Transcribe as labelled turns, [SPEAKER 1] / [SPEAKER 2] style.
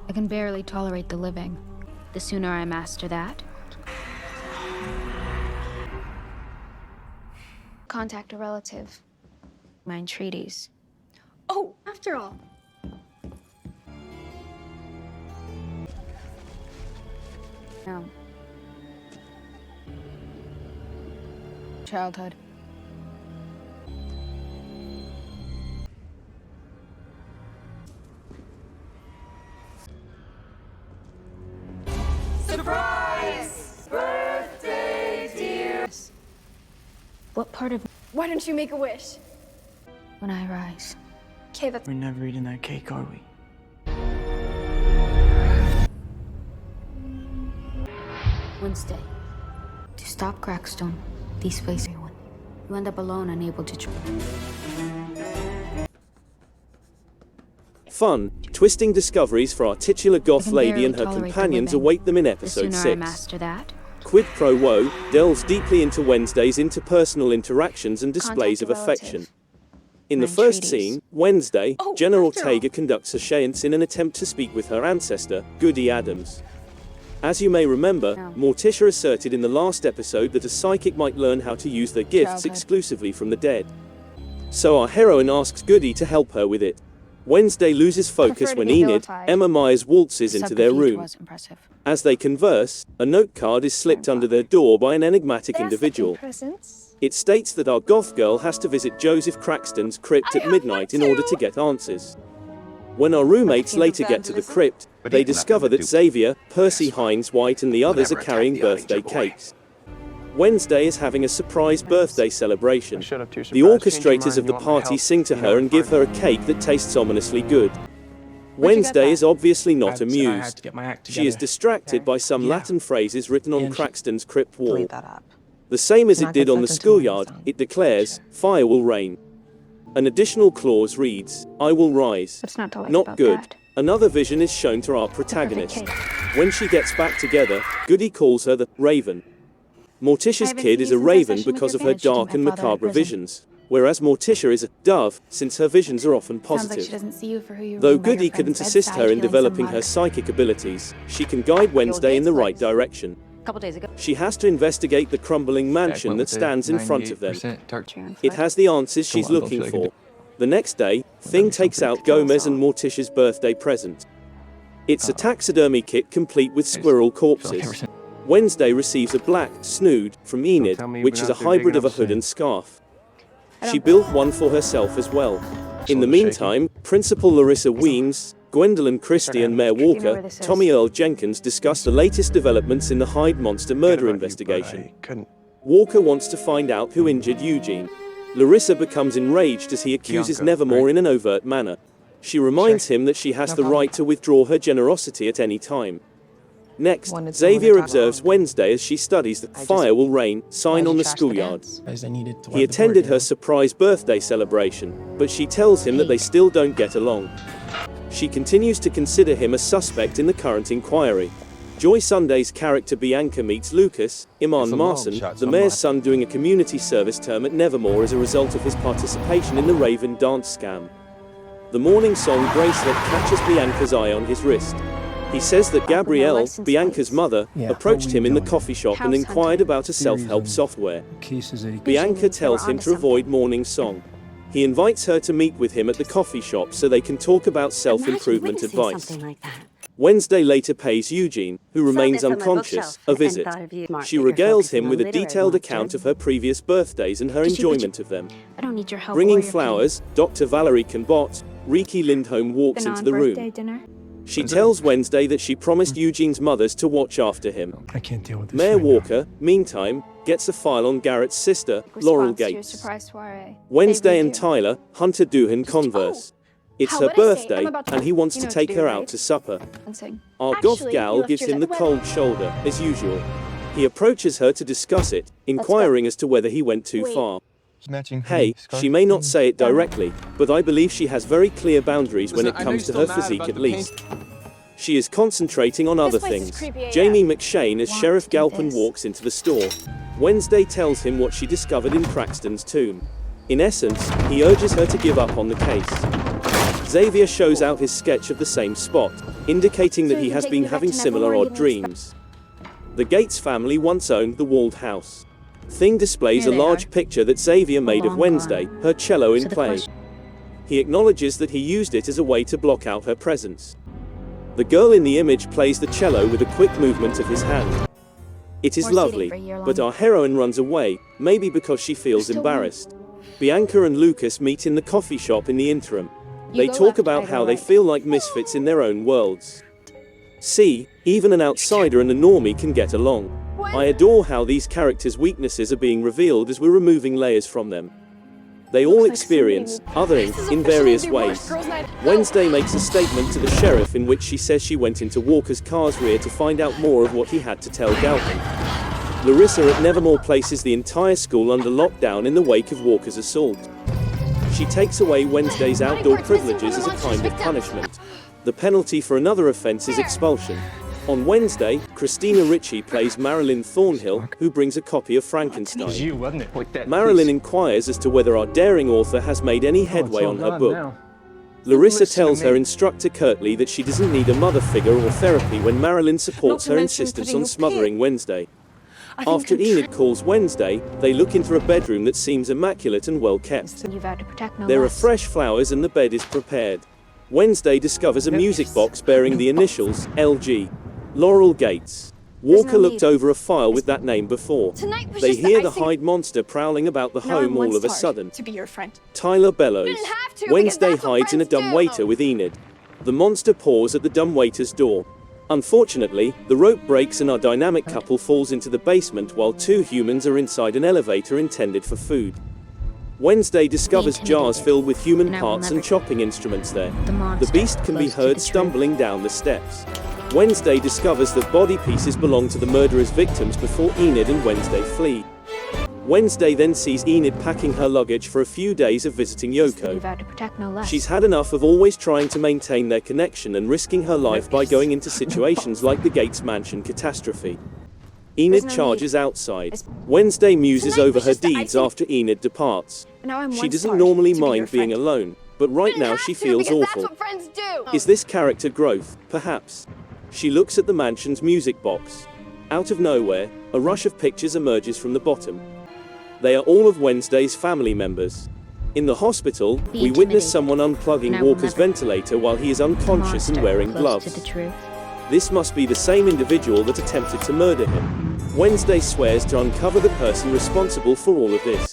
[SPEAKER 1] I can barely tolerate the living. The sooner I master that.
[SPEAKER 2] Contact a relative.
[SPEAKER 1] My entreaties.
[SPEAKER 2] Oh, after all.
[SPEAKER 1] No. Childhood.
[SPEAKER 3] Surprise! Birthday, dear!
[SPEAKER 1] What part of
[SPEAKER 2] Why don't you make a wish?
[SPEAKER 1] when I rise?
[SPEAKER 2] Okay, that's
[SPEAKER 4] We're never eating that cake, are we?
[SPEAKER 1] Wednesday. To stop Crackstone, displace everyone. You end up alone, unable to.
[SPEAKER 5] Fun, twisting discoveries for our titular goth lady and her companions await them in
[SPEAKER 1] The
[SPEAKER 5] episode
[SPEAKER 1] sooner I
[SPEAKER 5] 6.
[SPEAKER 1] master that.
[SPEAKER 5] Quid Pro Quo delves deeply into Wednesday's interpersonal interactions and displays of
[SPEAKER 2] Contact a relative.
[SPEAKER 5] affection. In the
[SPEAKER 1] My
[SPEAKER 5] first
[SPEAKER 1] entreaties.
[SPEAKER 5] scene, Wednesday,
[SPEAKER 2] Oh,
[SPEAKER 5] Jenna
[SPEAKER 2] after all.
[SPEAKER 5] Ortega conducts a séance in an attempt to speak with her ancestor, Goody Adams. As you may remember,
[SPEAKER 1] No.
[SPEAKER 5] Morticia asserted in the last episode that a psychic might learn how to use their gifts
[SPEAKER 1] Childhood.
[SPEAKER 5] exclusively from the dead. So our heroine asks Goody to help her with it. Wednesday loses focus
[SPEAKER 2] Prefer to
[SPEAKER 5] when
[SPEAKER 2] be
[SPEAKER 5] Enid,
[SPEAKER 2] vilified.
[SPEAKER 5] Emma Myers waltzes into their
[SPEAKER 1] Subterfuge
[SPEAKER 5] room.
[SPEAKER 1] was impressive.
[SPEAKER 5] As they converse, a note card is slipped under their door by an enigmatic individual.
[SPEAKER 2] Presents.
[SPEAKER 5] It states that our goth girl has to visit Joseph Crackston's crypt
[SPEAKER 2] I
[SPEAKER 5] at
[SPEAKER 2] have
[SPEAKER 5] midnight
[SPEAKER 2] one
[SPEAKER 5] in order
[SPEAKER 2] too.
[SPEAKER 5] to get answers. When our roommates
[SPEAKER 1] What
[SPEAKER 5] later
[SPEAKER 1] if
[SPEAKER 5] get to the
[SPEAKER 1] vandalism?
[SPEAKER 5] crypt,
[SPEAKER 6] But
[SPEAKER 5] they
[SPEAKER 6] ain't nothing
[SPEAKER 5] discover
[SPEAKER 6] to
[SPEAKER 5] that
[SPEAKER 6] do.
[SPEAKER 5] Xavier, Percy Hines White and the others are
[SPEAKER 6] Whatever,
[SPEAKER 5] carrying
[SPEAKER 6] attack the
[SPEAKER 5] birthday
[SPEAKER 6] audience, boy.
[SPEAKER 5] cakes. Wednesday is having a surprise birthday celebration.
[SPEAKER 4] Shut up to your
[SPEAKER 5] The
[SPEAKER 4] surprise, change your
[SPEAKER 5] orchestrators
[SPEAKER 4] mind,
[SPEAKER 5] of the
[SPEAKER 4] you want my
[SPEAKER 5] party
[SPEAKER 4] help,
[SPEAKER 5] sing to
[SPEAKER 4] you know
[SPEAKER 5] her
[SPEAKER 4] I'm
[SPEAKER 5] and give
[SPEAKER 4] fine.
[SPEAKER 5] her a cake that tastes ominously good.
[SPEAKER 2] Where'd you get
[SPEAKER 5] Wednesday
[SPEAKER 2] that?
[SPEAKER 5] is obviously
[SPEAKER 4] I
[SPEAKER 5] not
[SPEAKER 4] said I had
[SPEAKER 5] amused.
[SPEAKER 4] to get my act
[SPEAKER 5] She is
[SPEAKER 4] together.
[SPEAKER 5] distracted by some
[SPEAKER 4] Yeah.
[SPEAKER 5] Latin phrases written on
[SPEAKER 4] And she-
[SPEAKER 5] Crackston's crypt wall.
[SPEAKER 7] Delete that app.
[SPEAKER 5] The same as
[SPEAKER 7] And
[SPEAKER 5] it
[SPEAKER 7] I
[SPEAKER 5] did
[SPEAKER 7] could
[SPEAKER 5] on the
[SPEAKER 7] listen to what
[SPEAKER 5] schoolyard,
[SPEAKER 7] it's on.
[SPEAKER 5] it declares, "Fire will rain." An additional clause reads, "I will rise."
[SPEAKER 2] What's not to like
[SPEAKER 5] Not
[SPEAKER 2] about
[SPEAKER 5] good.
[SPEAKER 2] that?
[SPEAKER 5] Another vision is shown to our protagonist.
[SPEAKER 2] cake.
[SPEAKER 5] When she gets back together, Goody calls her the Raven. Morticia's
[SPEAKER 2] haven't
[SPEAKER 5] kid
[SPEAKER 2] seen
[SPEAKER 5] is
[SPEAKER 2] you
[SPEAKER 5] a
[SPEAKER 2] since our
[SPEAKER 5] raven
[SPEAKER 2] session with
[SPEAKER 5] because
[SPEAKER 2] your
[SPEAKER 5] of her
[SPEAKER 2] band. She
[SPEAKER 5] dark
[SPEAKER 1] keep
[SPEAKER 5] and
[SPEAKER 1] my father in
[SPEAKER 5] macabre
[SPEAKER 1] prison.
[SPEAKER 5] visions, whereas Morticia is a dove, since her visions are often
[SPEAKER 1] Sounds like she
[SPEAKER 5] positive.
[SPEAKER 1] doesn't see you for who you
[SPEAKER 5] Though
[SPEAKER 1] were by your
[SPEAKER 5] Goody
[SPEAKER 1] friend's
[SPEAKER 5] couldn't assist
[SPEAKER 1] bedside
[SPEAKER 5] her in
[SPEAKER 1] feeling some
[SPEAKER 5] developing her
[SPEAKER 1] mug.
[SPEAKER 5] psychic abilities, she can guide Wednesday in the right direction.
[SPEAKER 1] A couple days ago.
[SPEAKER 5] She has to investigate the crumbling mansion that stands in front of them. It has the answers she's looking for. The next day, Thing takes out Gomez and Morticia's birthday present. It's a taxidermy kit complete with squirrel corpses. Wednesday receives a black snood from Enid,
[SPEAKER 4] tell me
[SPEAKER 5] which
[SPEAKER 4] you've
[SPEAKER 5] is
[SPEAKER 4] been
[SPEAKER 5] a
[SPEAKER 4] out there
[SPEAKER 5] hybrid
[SPEAKER 4] digging
[SPEAKER 5] of a
[SPEAKER 4] up
[SPEAKER 5] hood
[SPEAKER 4] sand.
[SPEAKER 5] and scarf. She built one for herself as well. In the
[SPEAKER 4] Shoulder shaking.
[SPEAKER 5] meantime, Principal Larissa Weems, Gwendolyn Christie and Mayor
[SPEAKER 2] know where
[SPEAKER 5] Walker,
[SPEAKER 2] this is.
[SPEAKER 5] Tommy Earl Jenkins discuss the latest developments in the Hyde monster murder investigation.
[SPEAKER 4] Couldn't.
[SPEAKER 5] Walker wants to find out who injured Eugene. Larissa becomes enraged as he accuses
[SPEAKER 4] Bianca,
[SPEAKER 5] Nevermore
[SPEAKER 4] right?
[SPEAKER 5] in an overt manner. She reminds him that she has
[SPEAKER 4] No
[SPEAKER 5] the
[SPEAKER 4] problem.
[SPEAKER 5] right to withdraw her generosity at any time. Next,
[SPEAKER 7] Wanted someone to
[SPEAKER 5] Xavier
[SPEAKER 7] talk
[SPEAKER 5] observes
[SPEAKER 7] about.
[SPEAKER 5] Wednesday as she studies the "Fire will rain" sign
[SPEAKER 7] Why'd
[SPEAKER 5] on
[SPEAKER 7] you
[SPEAKER 5] the
[SPEAKER 7] trash
[SPEAKER 5] schoolyard.
[SPEAKER 7] dance?
[SPEAKER 4] Guys, I needed to
[SPEAKER 5] He attended her surprise birthday celebration, but she tells him that they still don't get along. She continues to consider him a suspect in the current inquiry. Joy Sunday's character Bianca meets Lucas, Iman
[SPEAKER 6] It's a long
[SPEAKER 5] Marson,
[SPEAKER 6] shot,
[SPEAKER 5] the mayor's
[SPEAKER 6] somewhat.
[SPEAKER 5] son, doing a community service term at Nevermore as a result of his participation in the Raven dance scam. The morning song bracelet catches Bianca's eye on his wrist. He says that Gabrielle,
[SPEAKER 2] license
[SPEAKER 5] Bianca's
[SPEAKER 2] plates.
[SPEAKER 5] mother,
[SPEAKER 4] Yeah,
[SPEAKER 5] approached
[SPEAKER 4] how are
[SPEAKER 5] him
[SPEAKER 4] we
[SPEAKER 5] in the
[SPEAKER 4] doing?
[SPEAKER 5] coffee shop and
[SPEAKER 2] House
[SPEAKER 5] inquired
[SPEAKER 2] hunting.
[SPEAKER 5] about a self-help software.
[SPEAKER 4] Cases that he
[SPEAKER 5] Bianca
[SPEAKER 2] means they
[SPEAKER 5] tells
[SPEAKER 2] were
[SPEAKER 5] him
[SPEAKER 2] onto
[SPEAKER 5] to avoid morning song. He invites her to meet with him at the coffee shop so they can talk about self-improvement advice. Wednesday later pays Eugene, who remains unconscious, a visit. She regales him with a detailed account of her previous birthdays and her
[SPEAKER 1] Did you-
[SPEAKER 5] enjoyment of them.
[SPEAKER 1] I don't need your help.
[SPEAKER 5] Bringing
[SPEAKER 1] or your
[SPEAKER 5] flowers, Dr. Valerie Canbot, Riki Lindholm walks
[SPEAKER 2] The
[SPEAKER 5] into the
[SPEAKER 2] non-birthday
[SPEAKER 5] room.
[SPEAKER 2] dinner.
[SPEAKER 5] She tells Wednesday that she promised Eugene's mothers to watch after him.
[SPEAKER 4] I can't deal with this.
[SPEAKER 5] Mayor
[SPEAKER 4] right now.
[SPEAKER 5] Walker, meantime, gets a file on Garrett's sister, Laurel
[SPEAKER 2] Response to your
[SPEAKER 5] Gates.
[SPEAKER 2] surprise soiree.
[SPEAKER 5] Wednesday
[SPEAKER 2] They
[SPEAKER 5] and
[SPEAKER 2] redo.
[SPEAKER 5] Tyler, Hunter Doohan converse. It's
[SPEAKER 2] How
[SPEAKER 5] her
[SPEAKER 2] would I say?
[SPEAKER 5] birthday,
[SPEAKER 2] I'm about to-
[SPEAKER 5] and he wants
[SPEAKER 2] you
[SPEAKER 5] to
[SPEAKER 2] know what
[SPEAKER 5] take
[SPEAKER 2] to do,
[SPEAKER 5] her
[SPEAKER 2] right?
[SPEAKER 5] out to supper.
[SPEAKER 2] And sing.
[SPEAKER 5] Our goth
[SPEAKER 2] Actually,
[SPEAKER 5] gal
[SPEAKER 2] you left
[SPEAKER 5] gives
[SPEAKER 2] yours
[SPEAKER 5] him
[SPEAKER 2] at
[SPEAKER 5] the
[SPEAKER 2] the
[SPEAKER 5] cold shoulder, as usual. He approaches her to discuss it, inquiring as to whether he went too
[SPEAKER 2] Wait.
[SPEAKER 5] far.
[SPEAKER 6] Matching
[SPEAKER 5] Hey, she may not say it directly, but I believe she has very clear boundaries when it
[SPEAKER 6] Listen, I know
[SPEAKER 5] comes to
[SPEAKER 6] you're
[SPEAKER 5] her
[SPEAKER 6] still mad
[SPEAKER 5] physique
[SPEAKER 6] about
[SPEAKER 5] at
[SPEAKER 6] the
[SPEAKER 5] least. She is concentrating on other
[SPEAKER 2] place is
[SPEAKER 5] things.
[SPEAKER 2] creepy AF.
[SPEAKER 5] Jamie McShane as
[SPEAKER 1] Want
[SPEAKER 5] Sheriff
[SPEAKER 1] to do
[SPEAKER 5] Galpin
[SPEAKER 1] this.
[SPEAKER 5] walks into the store. Wednesday tells him what she discovered in Crackston's tomb. In essence, he urges her to give up on the case. Xavier shows out his sketch of the same spot, indicating that he has been having similar odd dreams. The Gates family once owned the walled house. Thing displays a large picture that Xavier made of Wednesday, her cello in play. He acknowledges that he used it as a way to block out her presence. The girl in the image plays the cello with a quick movement of his hand. It is lovely, but our heroine runs away, maybe because she feels embarrassed. Bianca and Lucas meet in the coffee shop in the interim. They talk about how they feel like misfits in their own worlds. See, even an outsider and a normie can get along. I adore how these characters' weaknesses are being revealed as we're removing layers from them. They all experience othering in various ways. Wednesday makes a statement to the sheriff in which she says she went into Walker's car's rear to find out more of what he had to tell Galvin. Larissa at Nevermore places the entire school under lockdown in the wake of Walker's assault. She takes away Wednesday's outdoor privileges as a kind of punishment. The penalty for another offense is expulsion. On Wednesday, Christina Ricci plays Marilyn Thornhill, who brings a copy of Frankenstein. Marilyn inquires as to whether our daring author has made any headway on her book. Larissa tells her instructor curtly that she doesn't need a mother figure or therapy when Marilyn supports her insistence on smothering Wednesday. After Enid calls Wednesday, they look into a bedroom that seems immaculate and well kept. There are fresh flowers and the bed is prepared. Wednesday discovers a music box bearing the initials, LG. Laurel Gates. Walker looked over a file with that name before. They hear the Hyde monster prowling about the home all of a sudden. Tyler bellows. Wednesday hides in a dumbwaiter with Enid. The monster paws at the dumbwaiter's door. Unfortunately, the rope breaks and our dynamic couple falls into the basement while two humans are inside an elevator intended for food. Wednesday discovers jars filled with human parts and chopping instruments there. The beast can be heard stumbling down the steps. Wednesday discovers that body pieces belong to the murderer's victims before Enid and Wednesday flee. Wednesday then sees Enid packing her luggage for a few days of visiting Yoko. She's had enough of always trying to maintain their connection and risking her life by going into situations like the Gates Mansion catastrophe. Enid charges outside. Wednesday muses over her deeds after Enid departs. She doesn't normally mind being alone, but right now she feels awful. Is this character growth? Perhaps. She looks at the mansion's music box. Out of nowhere, a rush of pictures emerges from the bottom. They are all of Wednesday's family members. In the hospital, we witness someone unplugging Walker's ventilator while he is unconscious and wearing gloves. This must be the same individual that attempted to murder him. Wednesday swears to uncover the person responsible for all of this.